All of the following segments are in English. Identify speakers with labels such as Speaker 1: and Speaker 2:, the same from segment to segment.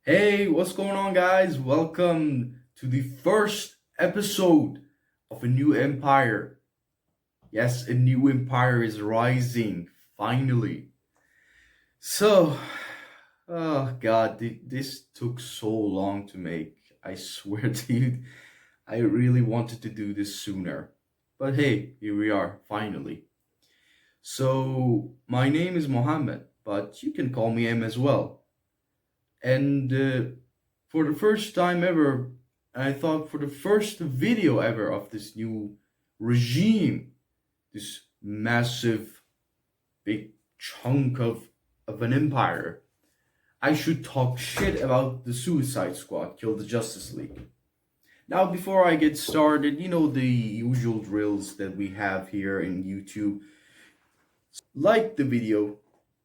Speaker 1: Hey, what's going on, guys? Welcome to the first episode of a new empire. Yes, a new empire is rising, finally. So, oh god, this took so long to make. I swear to you, I really wanted to do this sooner. But hey, here we are, finally. So, my name is Mohammed, but you can call me M as well. And for the first time ever, I thought for the first video ever of this new regime, this massive big chunk of an empire, I should talk shit about the Suicide Squad killed the Justice League. Now, before I get started, you know the usual drills that we have here in YouTube. Like the video,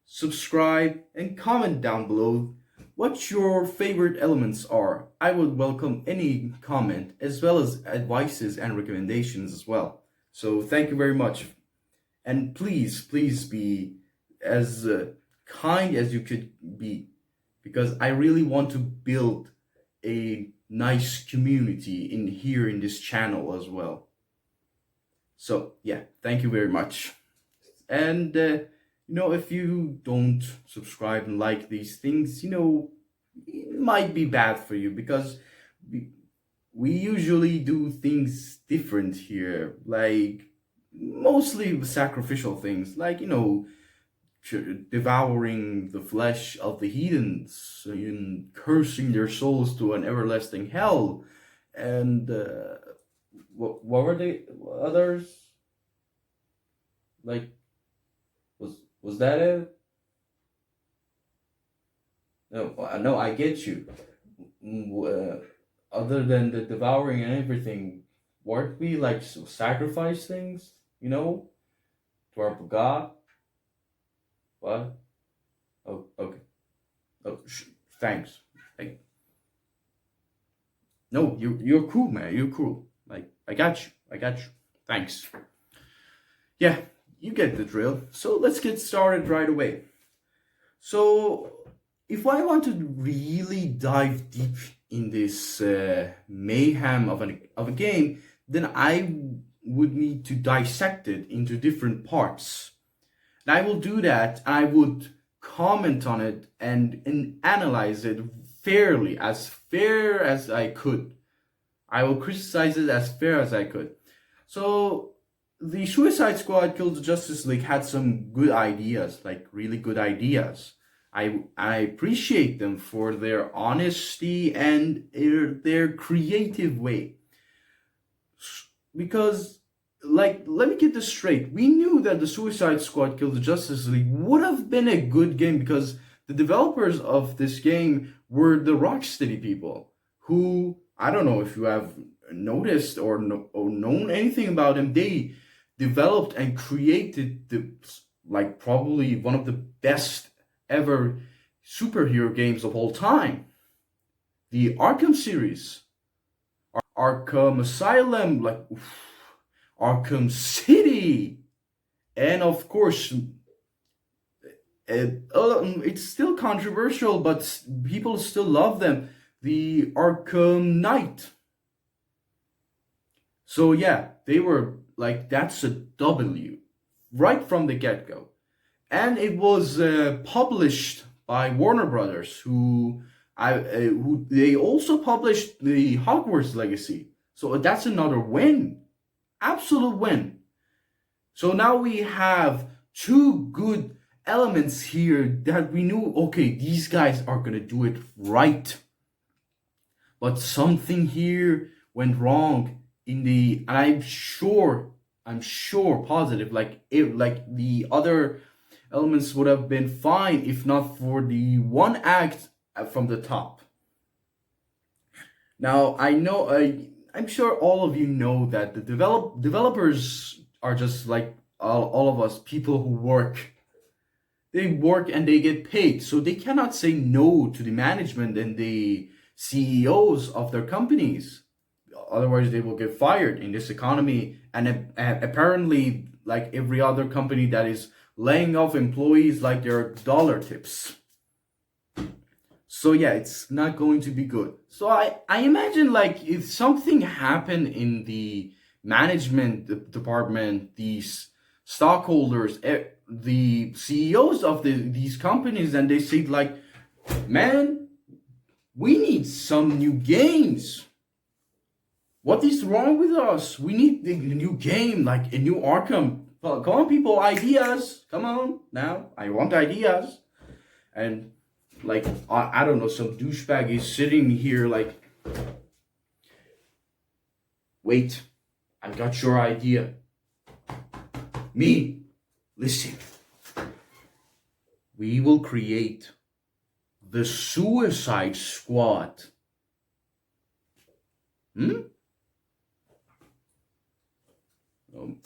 Speaker 1: subscribe, and comment down below what your favorite elements are. I would welcome any comment as well as advices and recommendations as well. So thank you very much. And please be as kind as you could be, because I really want to build a nice community in here in this channel as well. So yeah, thank you very much. And if you don't subscribe and like these things, it might be bad for you, because we usually do things different here, like mostly sacrificial things, like, devouring the flesh of the heathens and cursing their souls to an everlasting hell. And what were the others? Like, was that it? No, I get you. Other than the devouring and everything, weren't we like sacrifice things? To our god. What? Oh, okay. Oh, thanks. Like, no, you're cool, man. You're cool. Like, I got you. I got you. Thanks. Yeah, you get the drill. So let's get started right away. So, if I want to really dive deep in this mayhem of a game, then I would need to dissect it into different parts. And I will do that. I would comment on it and analyze it fairly, as fair as I could. I will criticize it as fair as I could. So, the Suicide Squad Killed the Justice League had some good ideas, like really good ideas. I appreciate them for their honesty and their creative way. Because, like, let me get this straight. We knew that the Suicide Squad Killed the Justice League would have been a good game, because the developers of this game were the Rocksteady people, who, I don't know if you have noticed or known anything about them. They developed and created probably one of the best ever superhero games of all time. The Arkham series, Arkham Asylum, Arkham City, and of course, it's still controversial, but people still love them. The Arkham Knight. So yeah, they were like, that's a W right from the get-go. And it was published by Warner Brothers, who they also published the Hogwarts Legacy. So that's another win, absolute win. So now we have two good elements here that we knew, okay, these guys are gonna do it right. But something here went wrong and I'm sure positive, like the other elements would have been fine if not for the one act from the top. Now, I'm sure all of you know that the developers are just like all of us, people who work. They work and they get paid, so they cannot say no to the management and the CEOs of their companies. Otherwise, they will get fired in this economy, and apparently, like every other company that is laying off employees like their dollar tips. So yeah, it's not going to be good. So I imagine like if something happened in the management department, these stockholders, the CEOs of these companies, and they say like, man, we need some new games. What is wrong with us? We need a new game, like a new Arkham. Well, come on, people, ideas. Come on, now. I want ideas. And, like, I don't know, some douchebag is sitting here, like, wait, I got your idea. Me, listen. We will create the Suicide Squad.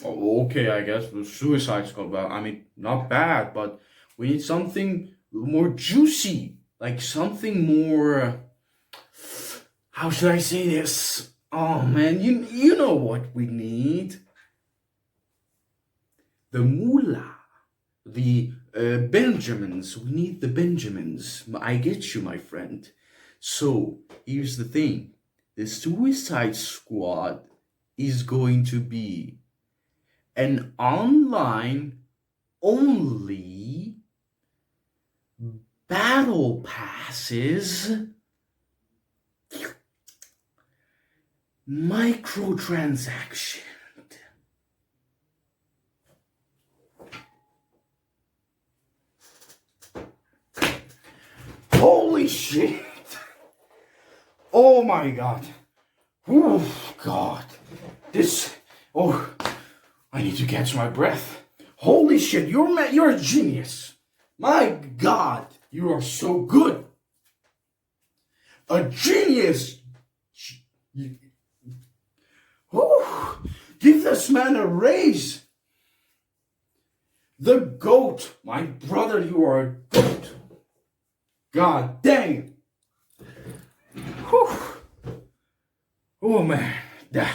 Speaker 1: Okay, I guess the Suicide Squad. Well, I mean, not bad, but we need something more juicy, like something more. How should I say this? Oh man, you know what we need? The moolah, the Benjamins. We need the Benjamins. I get you, my friend. So here's the thing: the Suicide Squad is going to be an online only battle passes microtransaction. Holy shit! Oh my god! Oh god! This. Oh, I need to catch my breath. Holy shit! You're a genius. My god, you are so good. A genius. Oh, give this man a raise. The GOAT, my brother. You are a GOAT. God dang. Whew. Oh man, that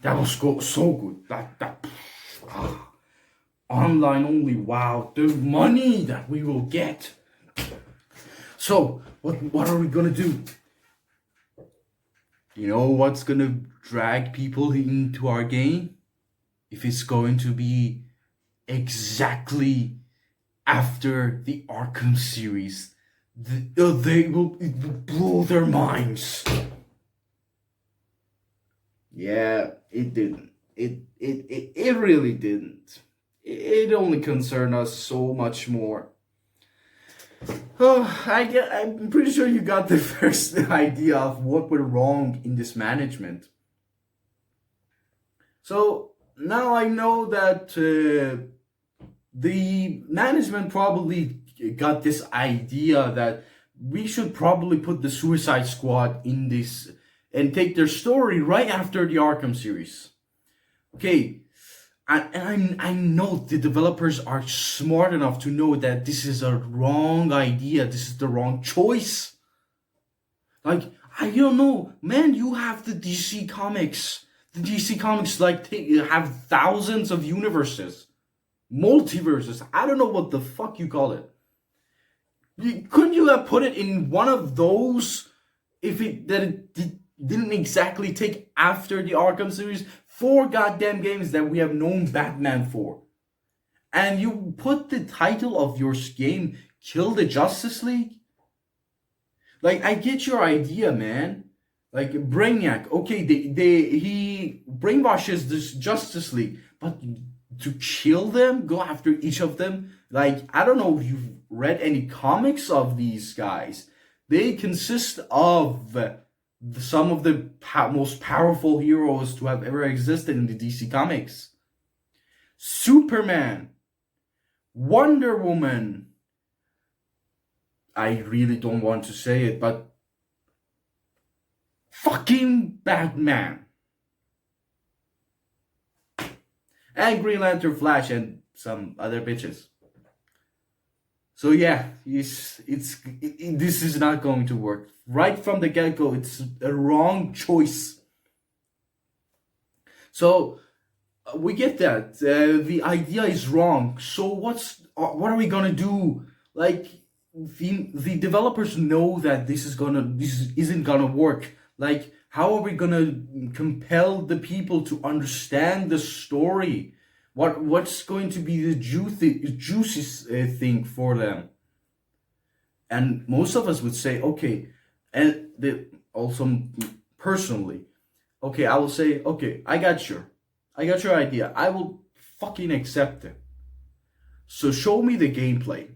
Speaker 1: was so good. Online only. Wow, the money that we will get. So what are we gonna do? You know what's gonna drag people into our game? If it's going to be exactly after the Arkham series, it will blow their minds. Yeah, it didn't. It really didn't. It only concerned us so much more. Oh, I'm pretty sure you got the first idea of what went wrong in this management. So now I know that the management probably got this idea that we should probably put the Suicide Squad in this and take their story right after the Arkham series. Okay, I know the developers are smart enough to know that this is a wrong idea. This is the wrong choice. Like, I don't know, man. You have the DC Comics. The DC Comics have thousands of universes, multiverses. I don't know what the fuck you call it. Couldn't you have put it in one of those if it didn't exactly take after the Arkham series? 4 goddamn games that we have known Batman for. And you put the title of your game, Kill the Justice League? Like, I get your idea, man. Like, Brainiac, okay, he brainwashes this Justice League, but to kill them, go after each of them, like, I don't know if you've read any comics of these guys. They consist of some of the most powerful heroes to have ever existed in the DC Comics. Superman, Wonder Woman, I really don't want to say it, but fucking Batman, and Green Lantern, Flash, and some other bitches. So yeah, this is not going to work. Right from the get-go, it's a wrong choice. So we get that. The idea is wrong. So what are we gonna do? Like, the developers know that this isn't gonna work. Like, how are we gonna compel the people to understand the story? What's going to be the juicy thing for them? And most of us would say, okay, and also personally, okay, I will say, okay, I got your idea. I will fucking accept it. So show me the gameplay.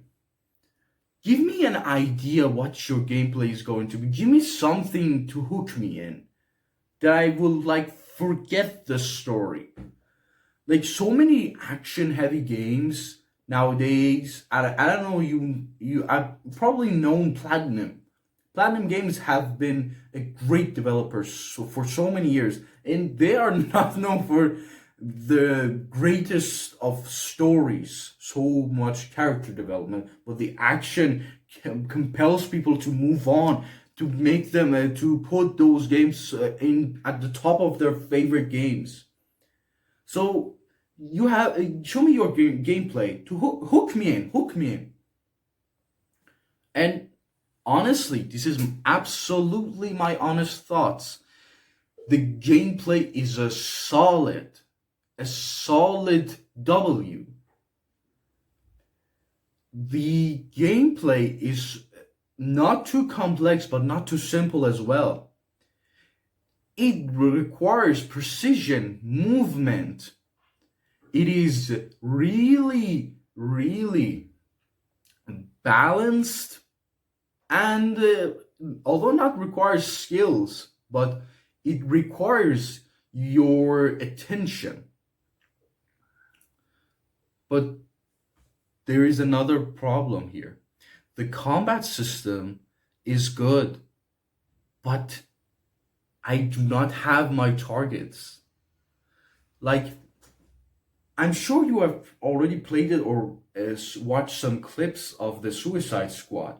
Speaker 1: Give me an idea what your gameplay is going to be. Give me something to hook me in that I will like forget the story. Like so many action heavy games nowadays. I don't know, I've probably known Platinum. Platinum Games have been a great developer for so many years, and they are not known for the greatest of stories, so much character development, but the action compels people to move on, to make them to put those games in at the top of their favorite games. So you have show me your gameplay to hook me in. And honestly, this is absolutely my honest thoughts. The gameplay is a solid W. The gameplay is not too complex, but not too simple as well. It requires precision, movement. It is really, really balanced, and although not requires skills, but it requires your attention. But there is another problem here. The combat system is good, but I do not have my targets. Like, I'm sure you have already played it or watched some clips of the Suicide Squad.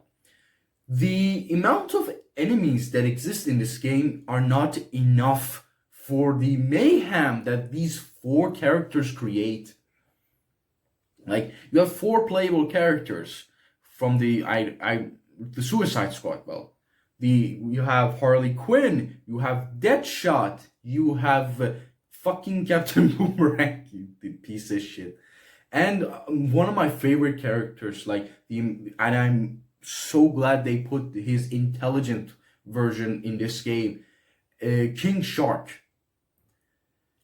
Speaker 1: The amount of enemies that exist in this game are not enough for the mayhem that these four characters create. Like, you have four playable characters from the Suicide Squad. Well, you have Harley Quinn, you have Deadshot, you have fucking Captain Boomerang, you piece of shit, and one of my favorite characters, and I'm so glad they put his intelligent version in this game, King Shark.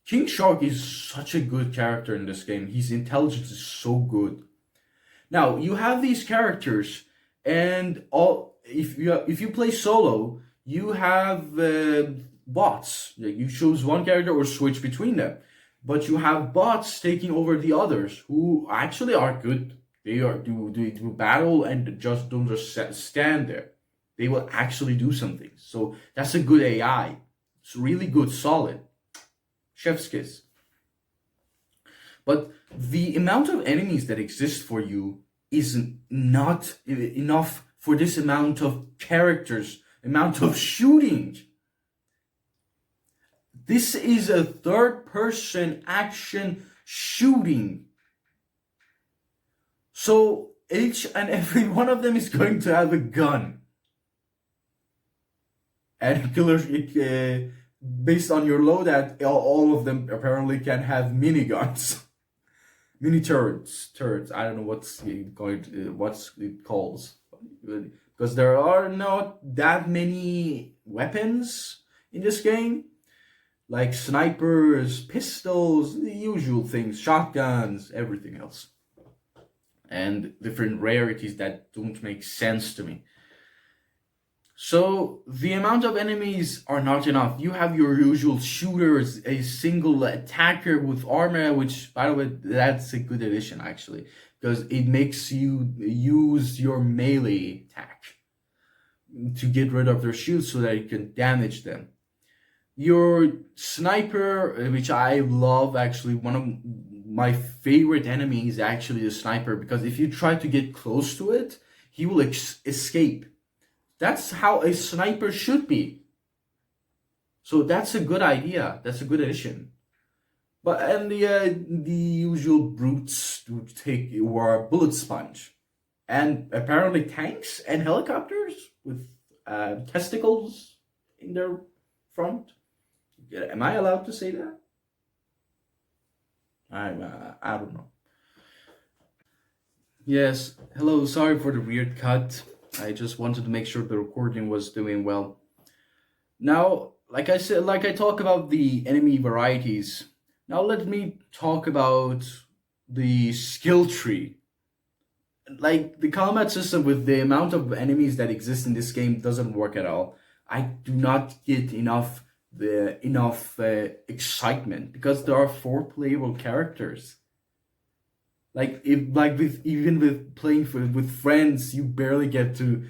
Speaker 1: King Shark is such a good character in this game. His intelligence is so good. Now you have these characters, and if you play solo, you have bots. You choose one character or switch between them, but you have bots taking over the others who actually are good. They do battle and just don't just stand there. They will actually do something. So that's a good AI. It's really good, solid. Chef's kiss. But the amount of enemies that exist for you is not enough for this amount of characters, amount of shooting. This is a third-person action shooting. So each and every one of them is going to have a gun. And killer, based on your loadout, all of them apparently can have miniguns. Mini turrets. I don't know what's it calls, because there are not that many weapons in this game, like snipers, pistols, the usual things, shotguns, everything else, and different rarities that don't make sense to me. So the amount of enemies are not enough. You have your usual shooters, a single attacker with armor, which, by the way, that's a good addition actually, because it makes you use your melee attack to get rid of their shields so that you can damage them. Your sniper, which I love actually, one of my favorite enemies is actually the sniper, because if you try to get close to it, he will escape. That's how a sniper should be. So that's a good idea. That's a good addition. But and the usual brutes who are bullet sponge. and apparently tanks and helicopters with testicles in their front. Am I allowed to say that? I don't know. Yes. Hello. Sorry for the weird cut. I just wanted to make sure the recording was doing well. Now, like I said, like I talk about the enemy varieties. Now let me talk about the skill tree. Like the combat system with the amount of enemies that exist in this game doesn't work at all. I do not get enough excitement because there are four playable characters. Like if like with even with playing with friends, you barely get to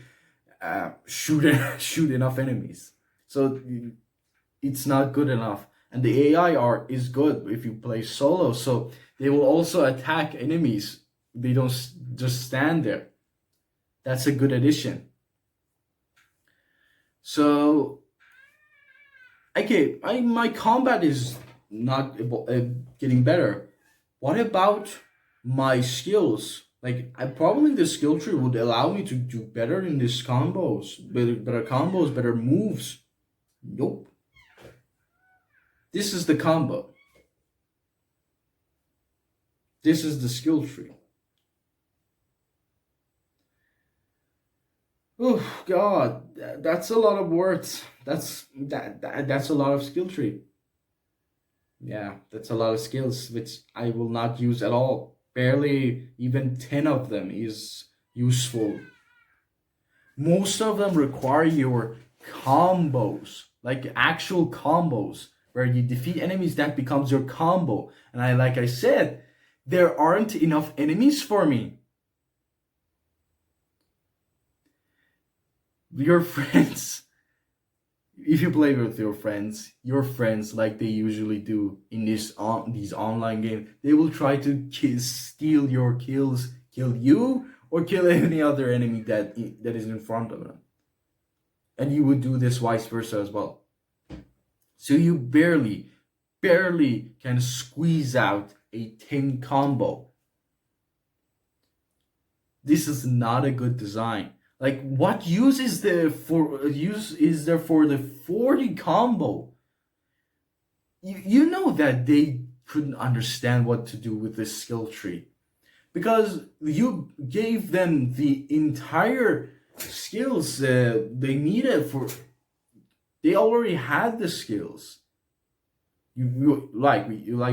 Speaker 1: shoot shoot enough enemies. So it's not good enough. And the AI art is good if you play solo, so they will also attack enemies. They don't just stand there. That's a good addition. So okay, my combat is not getting better. What about my skills? Like I probably the skill tree would allow me to do better in these combos, better combos, better moves. Nope. This is the combo. This is the skill tree. Oh God, that's a lot of words. That's a lot of skill tree. Yeah, that's a lot of skills which I will not use at all. Barely even 10 of them is useful. Most of them require your combos, like actual combos, where you defeat enemies that becomes your combo. And like I said, there aren't enough enemies for me. Your friends, if you play with your friends like they usually do in these online games, they will try to steal your kills, kill you, or kill any other enemy that is in front of them. And you would do this vice versa as well. So you barely can squeeze out a 10 combo. This is not a good design. Like what use is there for the 40 combo? You know that they couldn't understand what to do with this skill tree because you gave them the entire skills they needed for. They already had the skills. You like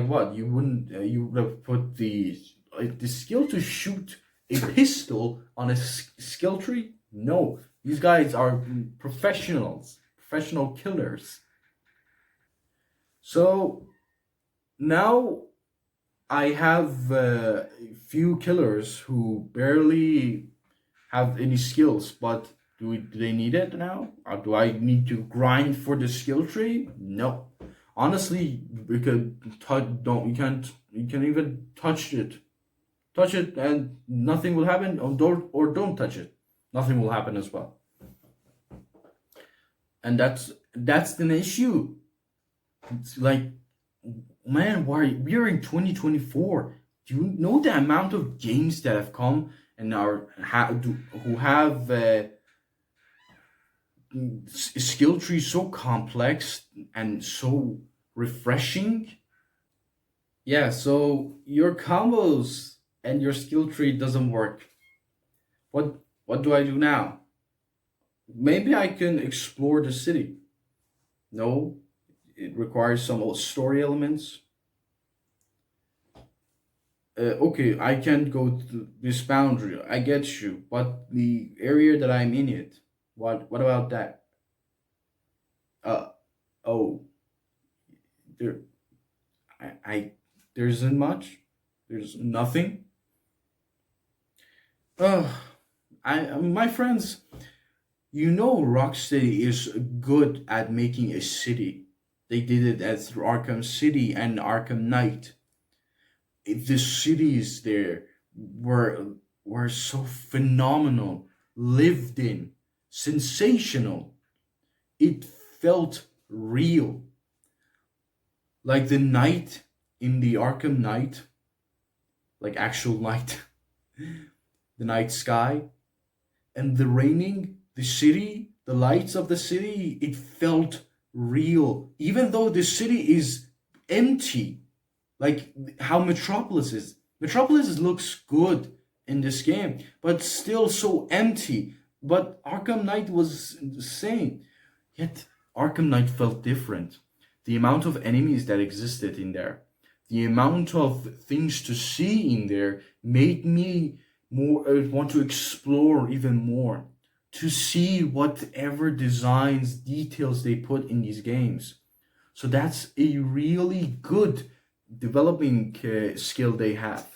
Speaker 1: what? You wouldn't you would have put the skill to shoot a pistol on a skill tree? No, these guys are professionals, professional killers. So now I have a few killers who barely have any skills, but do they need it now? Or do I need to grind for the skill tree? No. Honestly, we could don't you can't even touch it and nothing will happen, or don't touch it, nothing will happen as well. And that's an issue. It's like, man, why we're in 2024? Do you know the amount of games that have come and who have skill trees so complex and so refreshing? Yeah, so your combos and your skill tree doesn't work. What do I do now? Maybe I can explore the city. No, it requires some story elements. Okay, I can't go to this boundary. I get you, but the area that I'm in it. What about that? Uh oh, there I there isn't much. There's nothing. Oh, my friends, you know Rocksteady is good at making a city. They did it as Arkham City and Arkham Knight. The cities there were were so phenomenal, lived in, sensational. It felt real. Like the night in the Arkham Knight, like actual night. the night sky, and the raining, the city, the lights of the city, it felt real. Even though the city is empty, like how Metropolis is. Metropolis looks good in this game, but still so empty. But Arkham Knight was the same. Yet Arkham Knight felt different. The amount of enemies that existed in there, the amount of things to see in there made me more want to explore even more, to see whatever designs, details they put in these games. So that's a really good developing skill they have.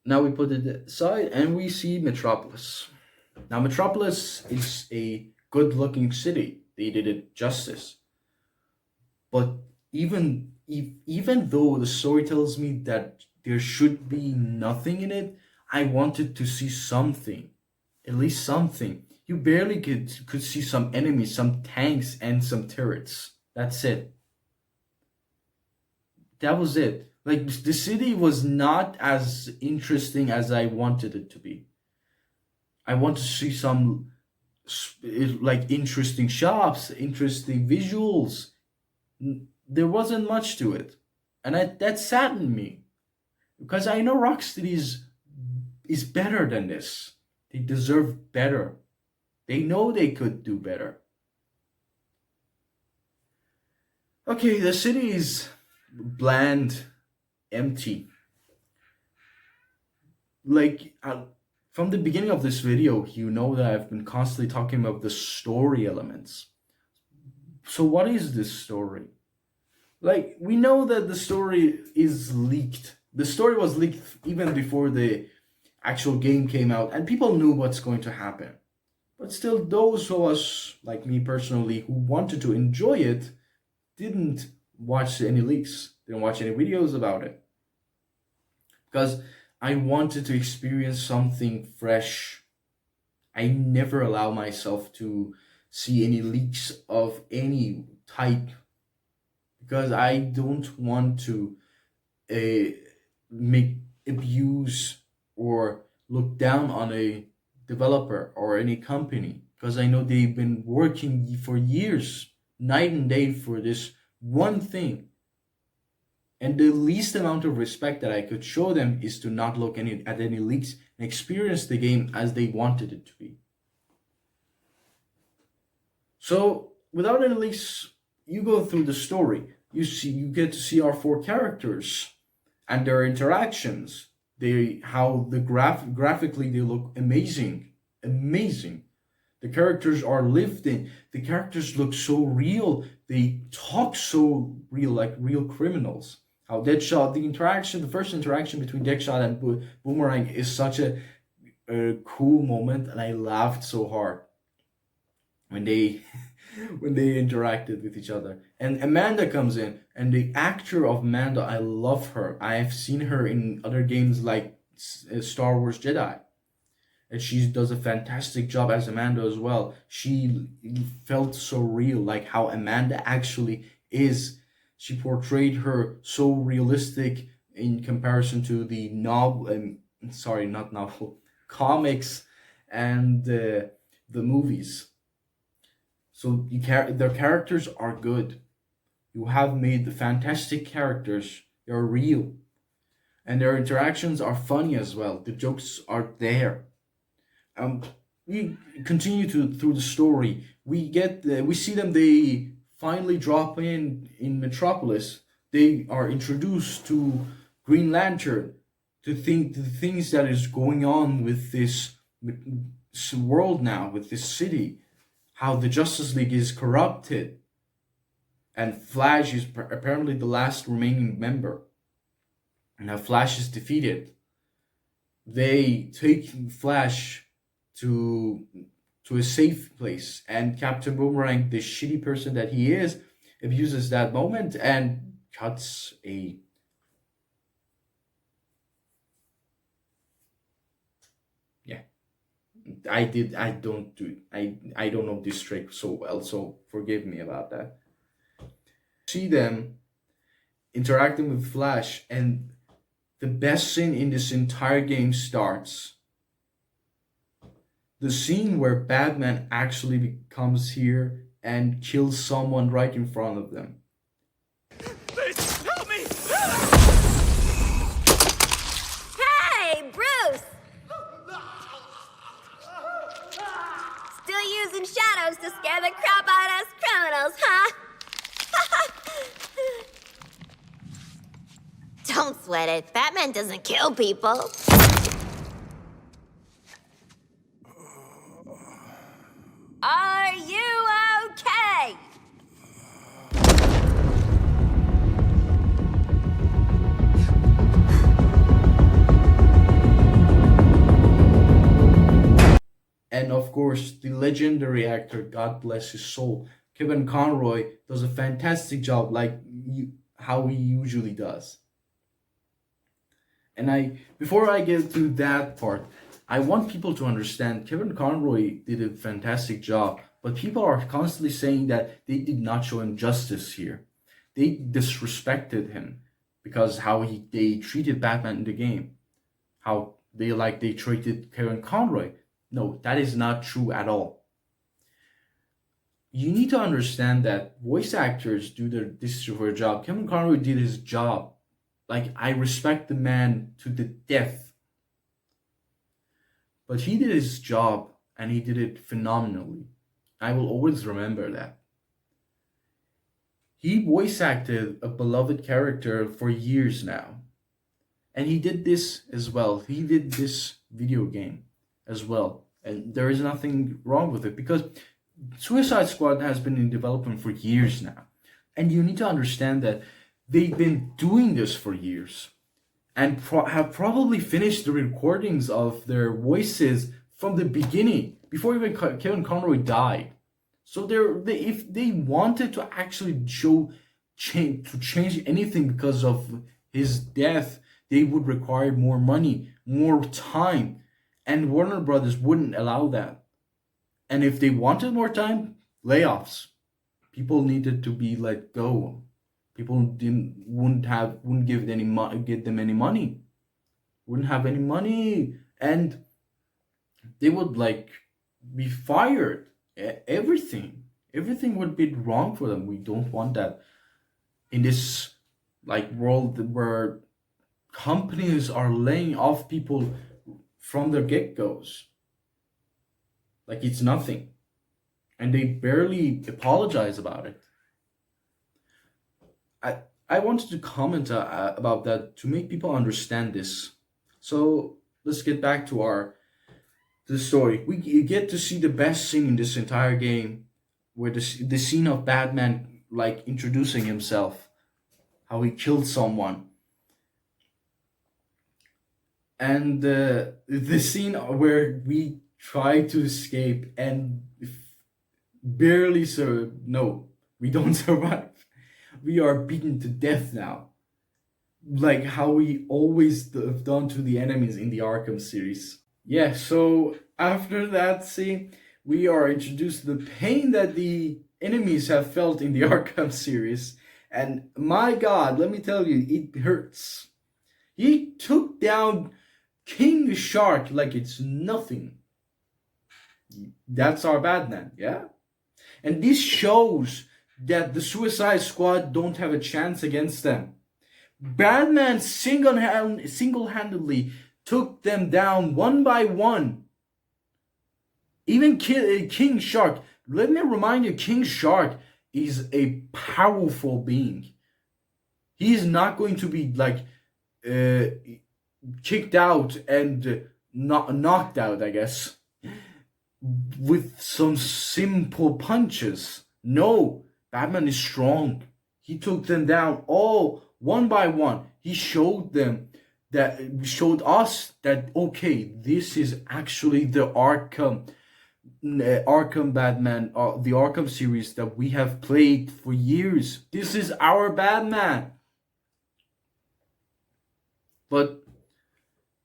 Speaker 1: Now we put it aside and we see Metropolis. Now Metropolis is a good looking city. They did it justice. But even though the story tells me that there should be nothing in it, I wanted to see something. At least something. You barely could see some enemies, some tanks, and some turrets. That's it. That was it. Like, the city was not as interesting as I wanted it to be. I want to see some like interesting shops, interesting visuals. There wasn't much to it, and that saddened me because I know Rocksteady is better than this. They deserve better. They know they could do better. Okay, the city is bland, empty. Like, from the beginning of this video, you know that I've been constantly talking about the story elements. So what is this story? Like, we know that the story is leaked. The story was leaked even before the actual game came out, and people knew what's going to happen. But still, those of us, like me personally, who wanted to enjoy it, didn't watch any leaks, didn't watch any videos about it. Because I wanted to experience something fresh. I never allow myself to see any leaks of any type, because I don't want to make abuse or look down on a developer or any company, because I know they've been working for years, night and day, for this one thing. And the least amount of respect that I could show them is to not look at any leaks and experience the game as they wanted it to be. So without any leaks, you go through the story. You get to see our four characters and their interactions. Graphically they look amazing. The characters are lived in. The characters look so real. They talk so real, like real criminals. How Deadshot, the first interaction between Deadshot and Boomerang is such a cool moment, and I laughed so hard when they when they interacted with each other. And Amanda comes in, and the actor of Amanda, I love her. I have seen her in other games like Star Wars Jedi, and she does a fantastic job as Amanda as well. She felt so real, like how Amanda actually is. She portrayed her so realistic in comparison to the not novel, comics and the movies. So their characters are good. You have made the fantastic characters. They're real, and their interactions are funny as well. The jokes are there. We continue through the story. We see them. They finally drop in Metropolis. They are introduced to Green Lantern, to think the things that is going on with this world now, with this city, how the Justice League is corrupted, and Flash is apparently the last remaining member, and how Flash is defeated. They take Flash to a safe place, and Captain Boomerang, the shitty person that he is, abuses that moment and cuts a yeah. I don't know this trick so well, so forgive me about that. See them interacting with Flash, and the best scene in this entire game starts. The scene where Batman actually comes here and kills someone right in front of them.
Speaker 2: Please help me!
Speaker 3: Hey, Bruce! Still using shadows to scare the crap out of us criminals, huh? Don't sweat it. Batman doesn't kill people. Are you okay?
Speaker 1: And of course, the legendary actor, God bless his soul, Kevin Conroy, does a fantastic job, like how he usually does. And before I get to that part, I want people to understand Kevin Conroy did a fantastic job, but people are constantly saying that they did not show him justice here. They disrespected him because they treated Batman in the game, how they treated Kevin Conroy. No, that is not true at all. You need to understand that voice actors do their job. Kevin Conroy did his job. Like, I respect the man to the death. But he did his job, and he did it phenomenally. I will always remember that. He voice acted a beloved character for years now. And he did this as well. He did this video game as well. And there is nothing wrong with it, because Suicide Squad has been in development for years now. And you need to understand that they've been doing this for years and have probably finished the recordings of their voices from the beginning, before even Kevin Conroy died. So if they wanted to actually change anything because of his death, they would require more money, more time. And Warner Brothers wouldn't allow that. And if they wanted more time, layoffs. People needed to be let go. People wouldn't give them any money. Wouldn't have any money, and they would be fired. Everything would be wrong for them. We don't want that in this world where companies are laying off people from their get-goes. Like it's nothing. And they barely apologize about it. I wanted to comment about that to make people understand this. So let's get back to the story. We get to see the best scene in this entire game, where the scene of Batman introducing himself, how he killed someone, and the scene where we try to escape and barely we don't survive. We are beaten to death now. Like how we always have done to the enemies in the Arkham series. Yeah, so after that scene, we are introduced to the pain that the enemies have felt in the Arkham series. And my God, let me tell you, it hurts. He took down King Shark like it's nothing. That's our Batman, yeah? And this shows that the Suicide Squad don't have a chance against them. Batman single-handedly took them down one by one. Even King Shark. Let me remind you, King Shark is a powerful being. He is not going to be kicked out and knocked out, I guess, with some simple punches. No, Batman is strong. He took them down all one by one. He showed us that okay, this is actually the Arkham Batman, the Arkham series that we have played for years. This is our Batman. But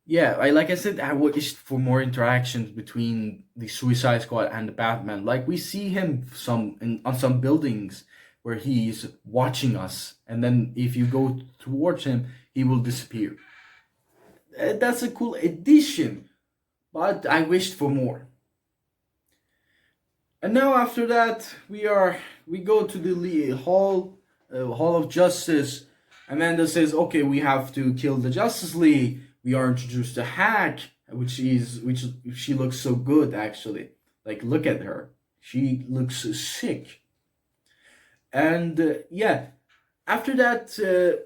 Speaker 1: yeah, like I said, I wished for more interactions between the Suicide Squad and the Batman. Like we see him on some buildings where he's watching us, and then if you go towards him, he will disappear. that's a cool addition, but I wished for more. And now after that, we go to the Hall of Justice. Amanda says, "Okay, we have to kill the Justice League." We are introduced to Hack, which she looks so good actually. Like, look at her, she looks sick. And yeah, after that,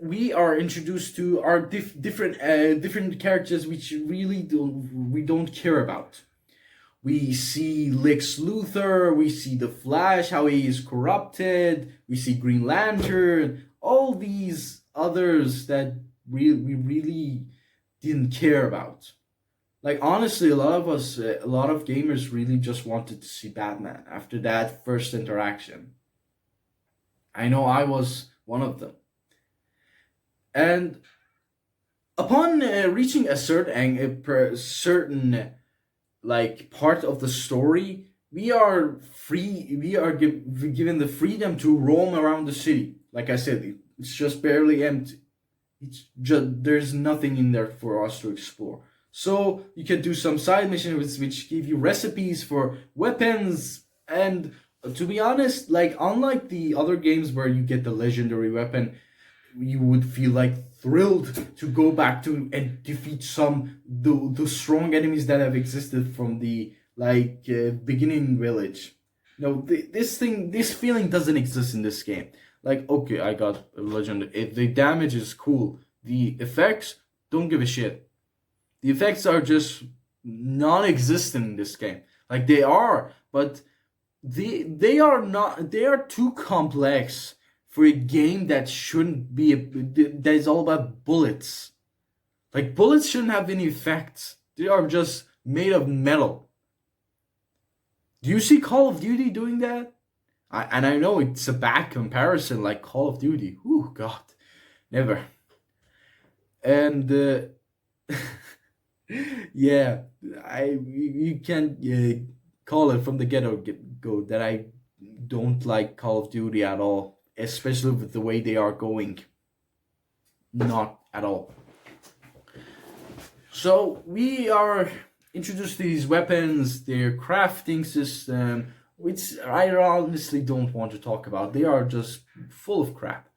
Speaker 1: we are introduced to our different characters, which we don't care about. We see Lex Luthor, we see the Flash, how he is corrupted, we see Green Lantern, all these others that we really didn't care about. Like, honestly, a lot of gamers really just wanted to see Batman after that first interaction. I know I was one of them. And upon reaching a certain like part of the story, we are free. We are given the freedom to roam around the city. Like I said, it's just barely empty. It's just there's nothing in there for us to explore. So you can do some side missions which give you recipes for weapons. And to be honest, like, unlike the other games where you get the legendary weapon, you would feel like thrilled to go back to and defeat some the strong enemies that have existed from the beginning village. No, this feeling doesn't exist in this game. Like, okay, I got a legend. The damage is cool. The effects, don't give a shit. The effects are just non-existent in this game. Like, they are, but they are not. They are too complex for a game that shouldn't be that is all about bullets. Like, bullets shouldn't have any effects. They are just made of metal. Do you see Call of Duty doing that? And I know it's a bad comparison, like Call of Duty. Whew, God, never. And yeah, you can call it from the get-go that I don't like Call of Duty at all, especially with the way they are going. Not at all. So we are introduced to these weapons, their crafting system, which I honestly don't want to talk about. They are just full of crap.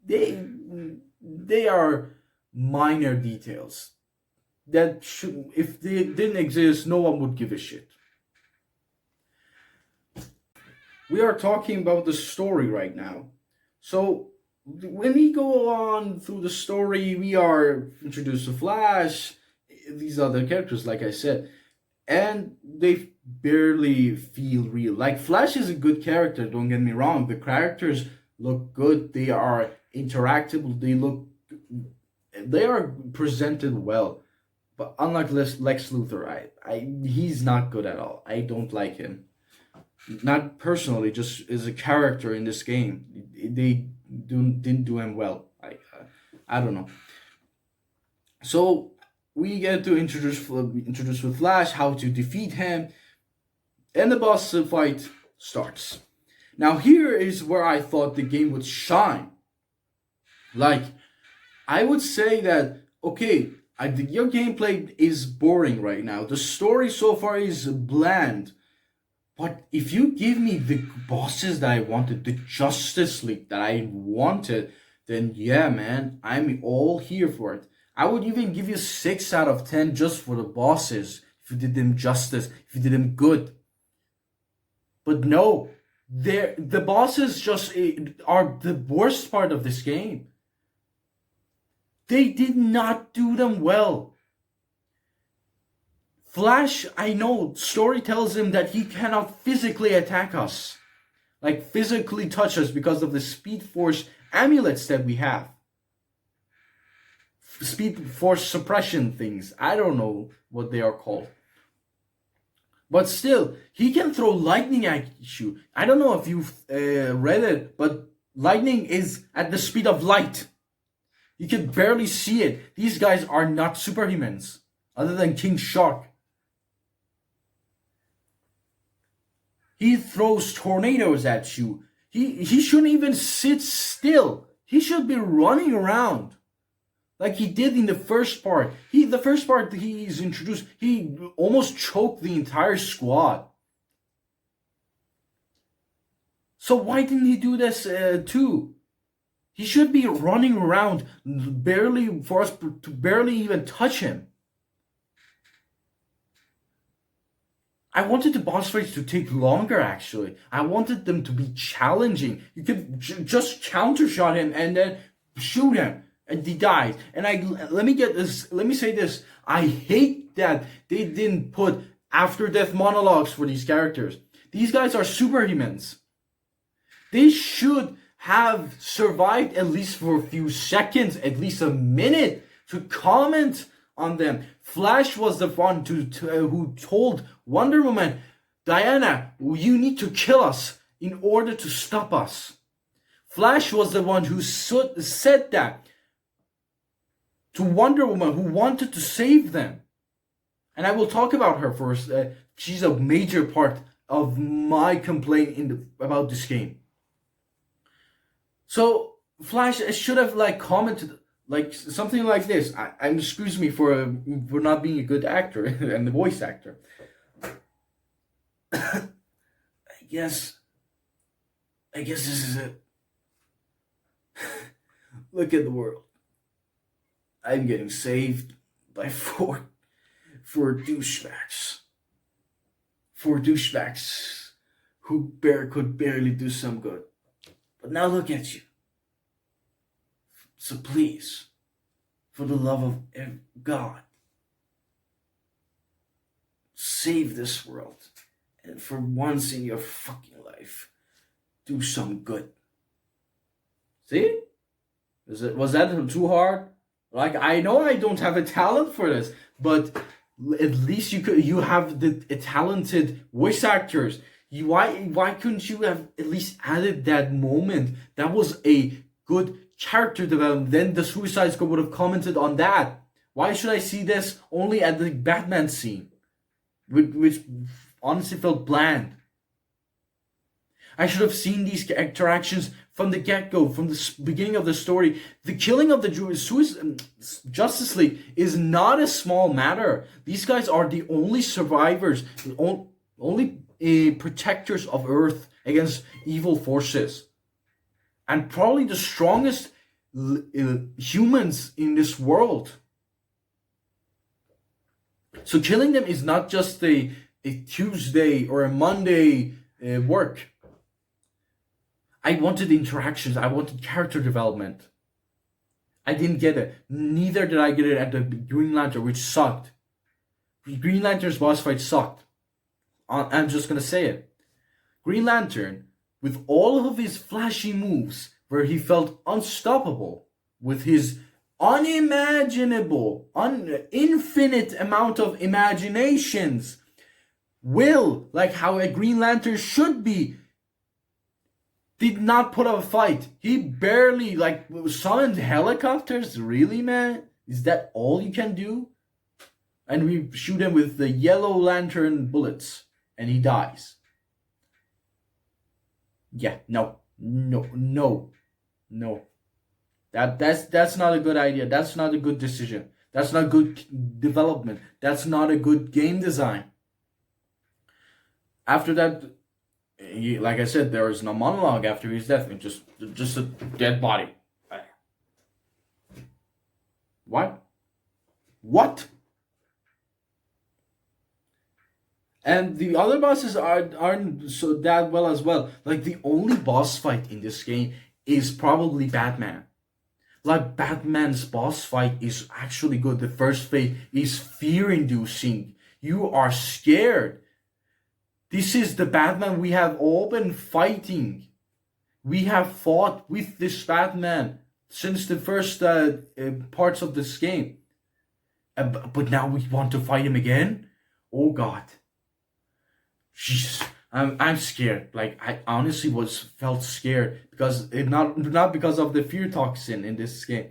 Speaker 1: They are minor details that should, if they didn't exist, no one would give a shit. We are talking about the story right now. So when we go on through the story, we are introduced to Flash, these other characters, like I said, and they barely feel real. Like, Flash is a good character, don't get me wrong. The characters look good, they are interactable, they are presented well. But unlike Lex Luthor, he's not good at all. I don't like him. Not personally, just as a character in this game. They didn't do him well. I don't know. So we get to introduce with Flash, how to defeat him, and the boss fight starts. Now here is where I thought the game would shine. Like, I would say that, okay, your gameplay is boring right now. The story so far is bland. But if you give me the bosses that I wanted, the Justice League that I wanted, then yeah, man, I'm all here for it. I would even give you 6 out of 10 just for the bosses, if you did them justice, if you did them good. But no, the bosses just are the worst part of this game. They did not do them well. Flash, I know, story tells him that he cannot physically attack us. Like, physically touch us because of the Speed Force amulets that we have. Speed Force suppression things. I don't know what they are called. But still, he can throw lightning at you. I don't know if you've read it, but lightning is at the speed of light. You can barely see it. These guys are not superhumans, other than King Shark. He throws tornadoes at you. He shouldn't even sit still. He should be running around. like he did in the first part. The first part he's introduced, he almost choked the entire squad. So why didn't he do this too? He should be running around barely for us to barely even touch him. I wanted the boss fights to take longer, actually. I wanted them to be challenging. You could just counter shot him and then shoot him and he dies. And let me say this. I hate that they didn't put after death monologues for these characters. These guys are superhumans. They should have survived at least for a few seconds, at least a minute, to comment on them. Flash was the one who told Wonder Woman, Diana, you need to kill us in order to stop us. Flash was the one who said that to Wonder Woman, who wanted to save them. And I will talk about her first. She's a major part of my complaint about this game. So Flash should have commented something like this. Excuse me for not being a good actor and the voice actor. I guess this is it. Look at the world. I'm getting saved by four douchebags. Four douchebags who could barely do some good. But now look at you. So please, for the love of God, save this world. And for once in your fucking life, do some good. See? Was that too hard? I know I don't have a talent for this, but at least you have the talented voice actors. Why couldn't you have at least added that moment? That was a good character development. Then the Suicide Squad would have commented on that. Why should I see this only at the Batman scene? Which honestly felt bland. I should have seen these interactions from the get-go, from the beginning of the story. The killing of the Justice League is not a small matter. These guys are the only survivors, only protectors of Earth against evil forces. And probably the strongest humans in this world. So killing them is not just a Tuesday or a Monday work. I wanted interactions. I wanted character development. I didn't get it. Neither did I get it at the Green Lantern, which sucked. Green Lantern's boss fight sucked. I'm just going to say it. Green Lantern, with all of his flashy moves, where he felt unstoppable, with his unimaginable, infinite amount of imaginations, will, like how a Green Lantern should be, did not put up a fight. He barely, summoned helicopters? Really, man? Is that all you can do? And we shoot him with the yellow lantern bullets, and he dies. Yeah, no. That's not a good idea. That's not a good decision. That's not good development. That's not a good game design. After that, like I said, there is no monologue after his death. Just a dead body. What? And the other bosses aren't so that well as well. The only boss fight in this game is probably Batman. Batman's boss fight is actually good. The first phase is fear-inducing. You are scared. This is the Batman we have all been fighting. We have fought with this Batman since the first parts of this game. But now we want to fight him again? Oh God. Jesus. I'm scared. I honestly felt scared because not because of the fear toxin in this game.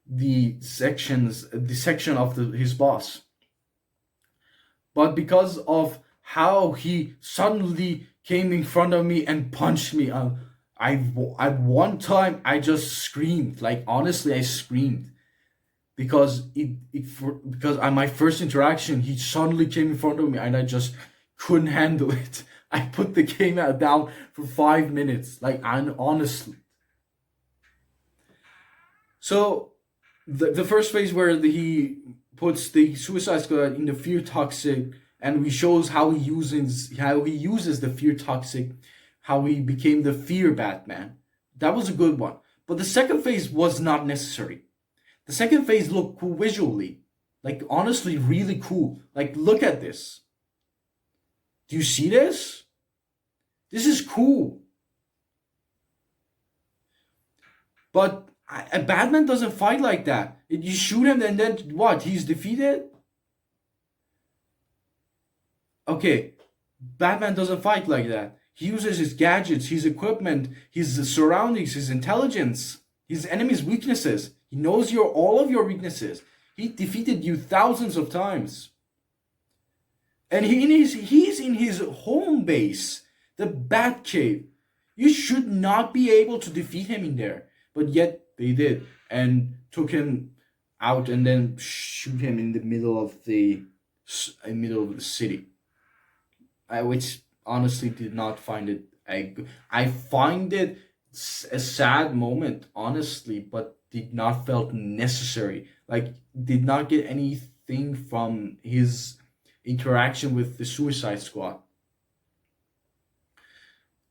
Speaker 1: The section of his boss. But because of how he suddenly came in front of me and punched me. At one time I just screamed. Honestly, I screamed. because because on my first interaction he suddenly came in front of me and I just couldn't handle it. I put the game down for 5 minutes, like, honestly. So the first phase where he puts the Suicide Squad in the fear toxic, and he shows how he uses the fear toxic, how he became the fear Batman. That was a good one. But the second phase was not necessary. The second phase looked cool visually. Like, honestly, really cool. Like, look at this. Do you see this? This is cool. But Batman doesn't fight like that. You shoot him and then what? He's defeated? Okay, Batman doesn't fight like that. He uses his gadgets, his equipment, his surroundings, his intelligence, his enemy's weaknesses. He knows all of your weaknesses. He defeated you thousands of times. And he's in his home base, the Batcave. You should not be able to defeat him in there. But yet they did, and took him out and then shoot him in the middle of the city. Which honestly did not find it I find it a sad moment, honestly, but did not felt necessary. Like, did not get anything from his interaction with the Suicide Squad.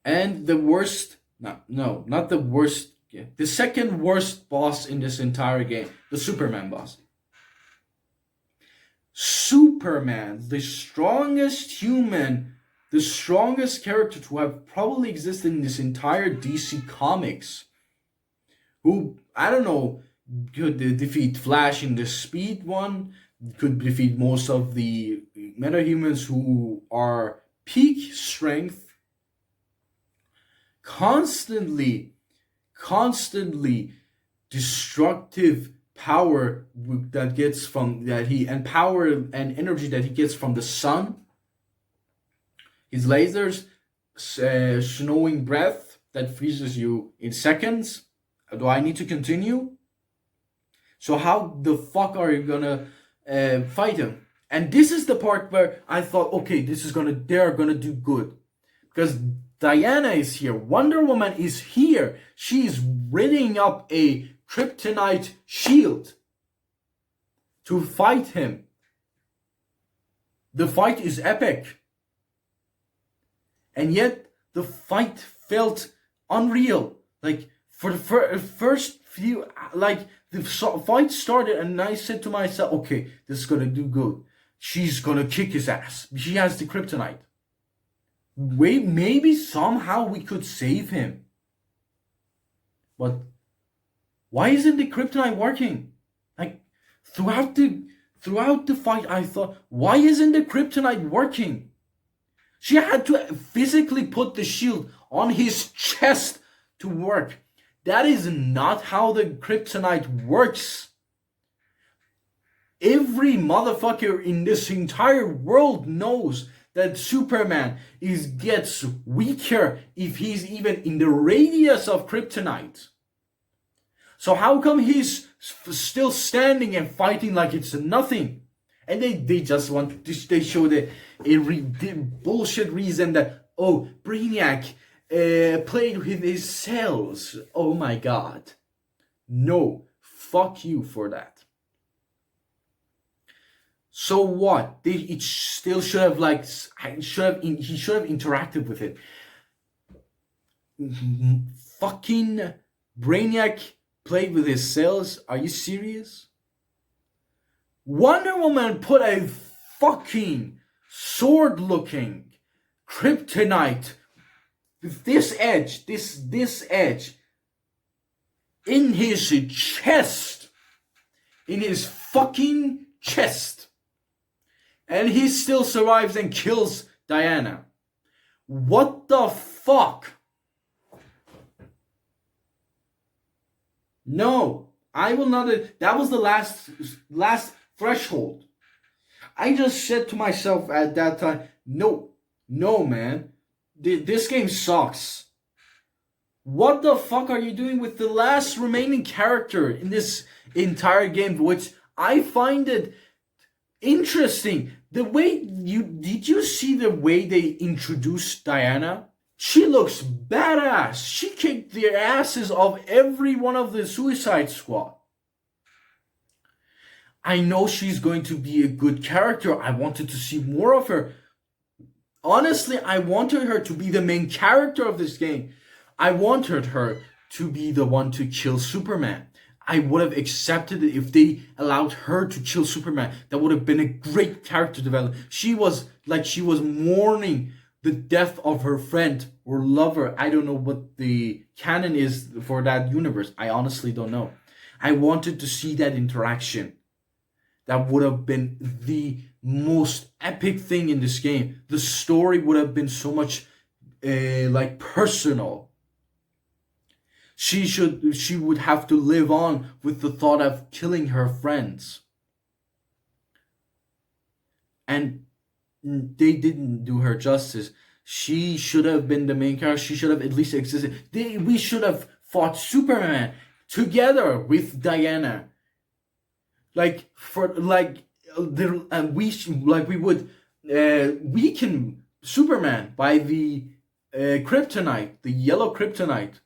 Speaker 1: And the worst, no, not the worst. Yeah, the second worst boss in this entire game, the Superman boss. Superman, the strongest human, the strongest character to have probably existed in this entire DC comics, who, I don't know, could defeat Flash in the speed one, could defeat most of the metahumans who are peak strength, constantly destructive power that gets from and power and energy that he gets from the sun, his lasers, snowing breath that freezes you in seconds. Do I need to continue? So how the fuck are you gonna fight him? And this is the part where I thought, okay, they're gonna do good, because Diana is here. Wonder Woman is here. She's rigging up a kryptonite shield to fight him. The fight is epic. And yet, the fight felt unreal. Like, for the first few, like, the fight started and I said to myself, okay, this is gonna do good. She's gonna kick his ass. She has the kryptonite. Wait, maybe somehow we could save him. But why isn't the kryptonite working? Like, throughout the fight, I thought, why isn't the kryptonite working? She had to physically put the shield on his chest to work. That is not how the kryptonite works. Every motherfucker in this entire world knows that Superman gets weaker if he's even in the radius of kryptonite. So how come he's still standing and fighting like it's nothing? And they just want to, they show the bullshit reason that, oh, Brainiac played with his cells. Oh my god. No, fuck you for that. So what? It still should have, like, he should have interacted with it. Fucking Brainiac played with his cells? Are you serious? Wonder Woman put a fucking sword-looking kryptonite with this edge in his chest, in his fucking chest. And he still survives and kills Diana. What the fuck? No, I will not. That was the last threshold. I just said to myself at that time, no, man. This game sucks. What the fuck are you doing with the last remaining character in this entire game? Which I find it interesting. The way did you see the way they introduced Diana? She looks badass. She kicked the asses of every one of the Suicide Squad. I know she's going to be a good character. I wanted to see more of her. Honestly, I wanted her to be the main character of this game. I wanted her to be the one to kill Superman. I would have accepted it if they allowed her to kill Superman. That would have been a great character development. She was mourning the death of her friend or lover. I don't know what the canon is for that universe. I honestly don't know. I wanted to see that interaction. That would have been the most epic thing in this game. The story would have been so much personal. She would have to live on with the thought of killing her friends. And they didn't do her justice. She should have been the main character. She should have at least existed. We should have fought Superman together with Diana. We would weaken Superman by the kryptonite, the yellow kryptonite.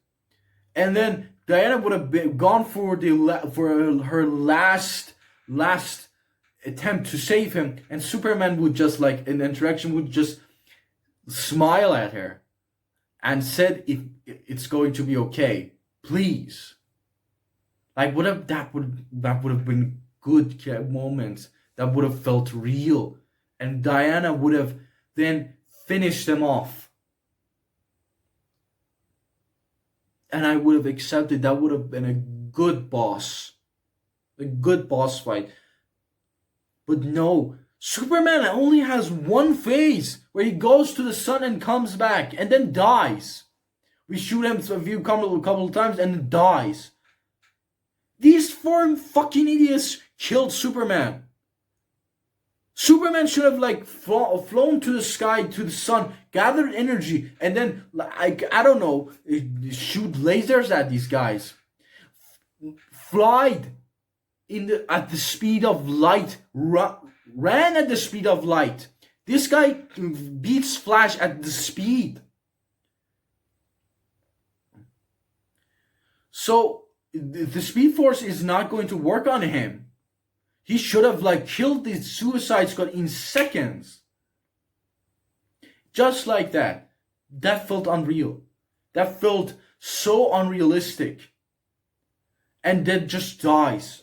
Speaker 1: And then Diana would have gone for her last attempt to save him, and Superman would just in interaction would just smile at her and said, "It's going to be okay, please." That would have been good moments. That would have felt real, and Diana would have then finished them off. And I would have accepted. That would have been a good boss fight. But no, Superman only has one phase where he goes to the sun and comes back and then dies. We shoot him a couple of times and then dies. These four fucking idiots killed Superman. Superman should have flown to the sky, to the sun, gathered energy, and then I don't know, shoot lasers at these guys. Flied at the speed of light, ran at the speed of light. This guy beats Flash at the speed. So the Speed Force is not going to work on him. He should have killed the Suicide Squad in seconds. Just like that. That felt unreal. That felt so unrealistic. And then just dies.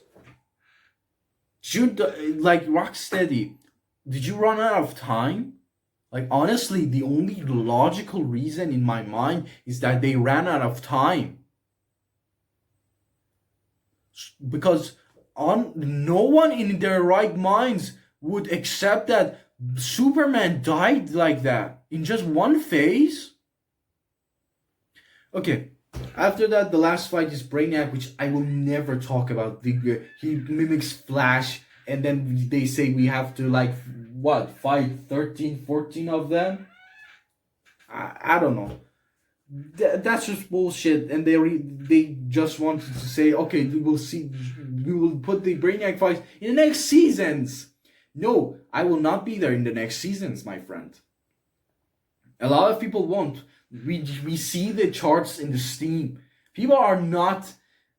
Speaker 1: Rocksteady, did you run out of time? Honestly, the only logical reason in my mind is that they ran out of time. Because no one in their right minds would accept that Superman died like that in just one phase. Okay, after that, the last fight is Brainiac, which I will never talk about. He mimics Flash, and then they say we have to fight 13, 14 of them. I don't know. That's just bullshit, and they just wanted to say, okay, we will put the Brainiac fight in the next seasons. No, I will not be there in the next seasons, my friend. A lot of people won't. We see the charts in the Steam. People are not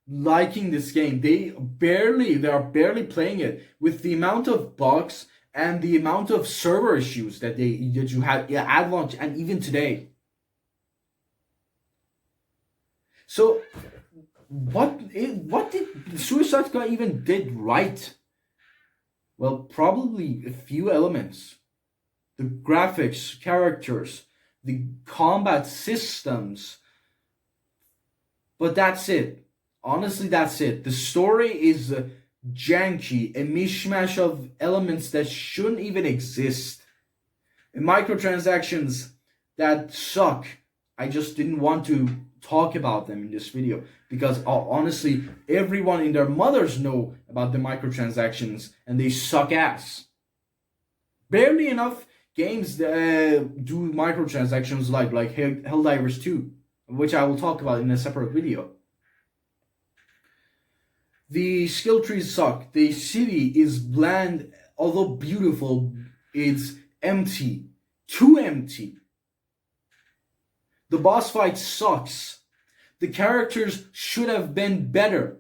Speaker 1: liking this game. They are barely playing it with the amount of bugs and the amount of server issues that you had at launch and even today. So, what did Suicide Squad even did right? Well, probably a few elements. The graphics, characters, the combat systems. But that's it. Honestly, that's it. The story is janky, a mishmash of elements that shouldn't even exist. And microtransactions that suck. I just didn't want to talk about them in this video because honestly, everyone and their mothers know about the microtransactions and they suck ass. Barely enough games do microtransactions like Helldivers 2. which I will talk about in a separate video. The skill trees suck. The city is bland, although beautiful. It's empty. Too empty. The boss fight sucks. The characters should have been better.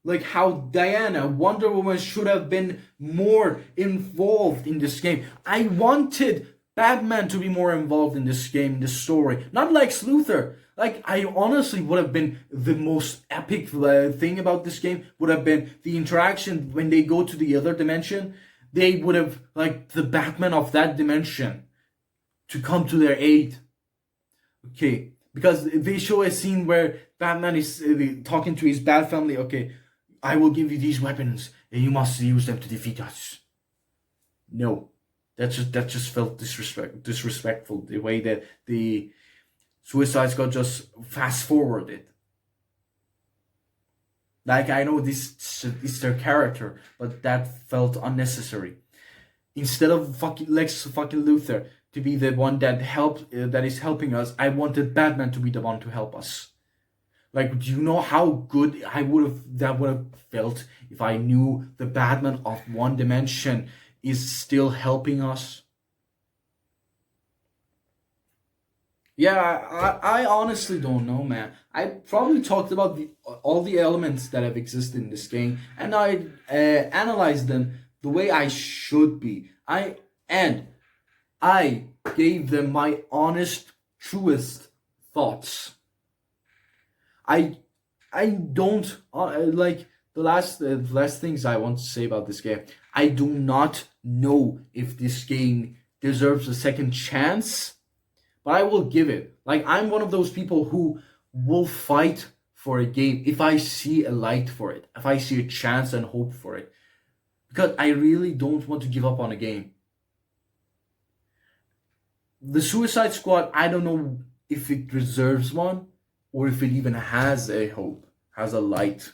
Speaker 1: Like how Diana, Wonder Woman, should have been more involved in this game. I wanted Batman to be more involved in this game, this story. Not Lex Luthor. Like, I honestly would have been the most epic thing about this game would have been the interaction when they go to the other dimension. They would have, like, the Batman of that dimension to come to their aid. Okay, because they show a scene where Batman is talking to his Bat family. Okay, I will give you these weapons and you must use them to defeat us. No, that just felt disrespectful. The way that the Suicide Squad just fast forwarded. Like, I know this is their character, but that felt unnecessary. Instead of Lex Luthor to be the one that is helping us, I wanted Batman to be the one to help us. Like, do you know how good that would have felt if I knew the Batman of one dimension is still helping us? Yeah, I honestly don't know, man. I probably talked about all the elements that have existed in this game, and I analyzed them the way I should be. I gave them my honest, truest thoughts. I don't like the last things I want to say about this game. I do not know if this game deserves a second chance, but I will give it. Like, I'm one of those people who will fight for a game if I see a light for it, if I see a chance and hope for it, because I really don't want to give up on a game. The Suicide Squad, I don't know if it deserves one, or if it even has a hope, has a light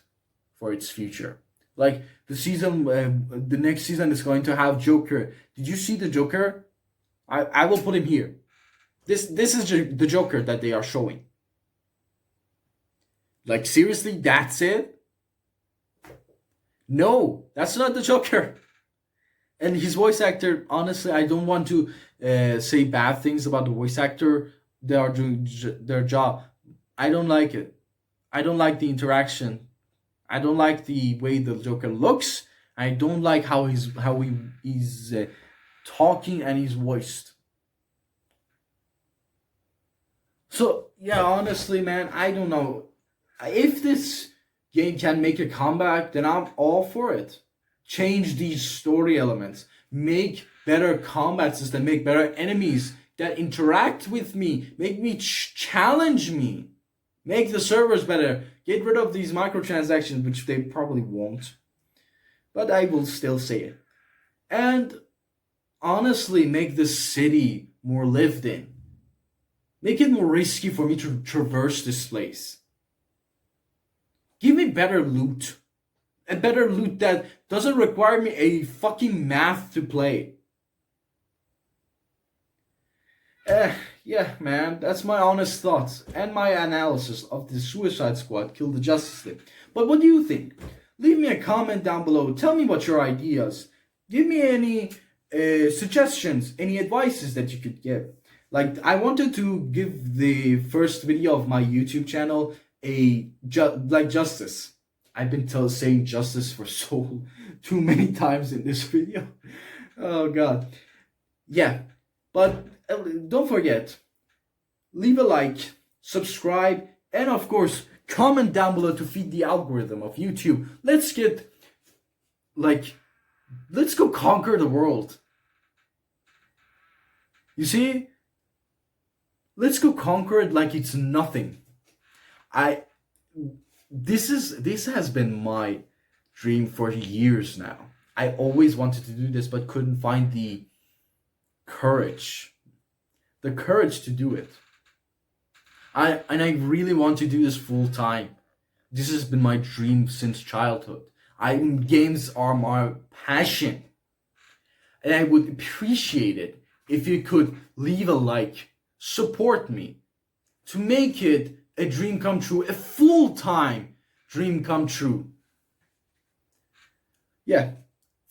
Speaker 1: for its future. Like, the next season is going to have Joker. Did you see the Joker? I will put him here. This is the Joker that they are showing. Like, seriously, that's it? No, that's not the Joker. And his voice actor, honestly, I don't want to say bad things about the voice actor. They are doing their job. I don't like it. I don't like the interaction. I don't like the way the Joker looks. I don't like how he's talking and he's voiced. So, yeah, honestly, man, I don't know. If this game can make a comeback, then I'm all for it. Change these story elements. Make better combat system. Make better enemies that interact with me. Make me challenge me. Make the servers better. Get rid of these microtransactions, which they probably won't. But I will still say it. And honestly, make the city more lived in. Make it more risky for me to traverse this place. Give me better loot. A better loot that doesn't require me a fucking math to play. Yeah, man, that's my honest thoughts and my analysis of the Suicide Squad Kill the Justice League. But what do you think? Leave me a comment down below. Tell me what your ideas. Give me any suggestions, any advices that you could give. Like, I wanted to give the first video of my YouTube channel justice. I've been saying justice for too many times in this video. Oh god. Yeah, but don't forget, leave a like, subscribe, and of course, comment down below to feed the algorithm of YouTube. Let's go conquer the world. You see? Let's go conquer it like it's nothing. This has been my dream for years now. I always wanted to do this, but couldn't find the courage to do it. I really want to do this full time. This has been my dream since childhood. Games are my passion, and I would appreciate it if you could leave a like, support me, to make it a dream come true, a full-time dream come true. Yeah,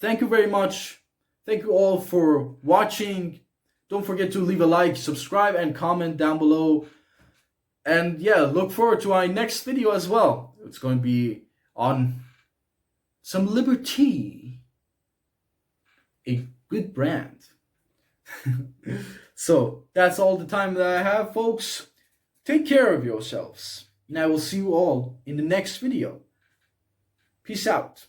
Speaker 1: thank you very much. Thank you all for watching. Don't forget to leave a like, subscribe, and comment down below. And yeah, look forward to our next video as well. It's going to be on some Liberty, a good brand. So that's all the time that I have, folks. Take care of yourselves, and I will see you all in the next video. Peace out.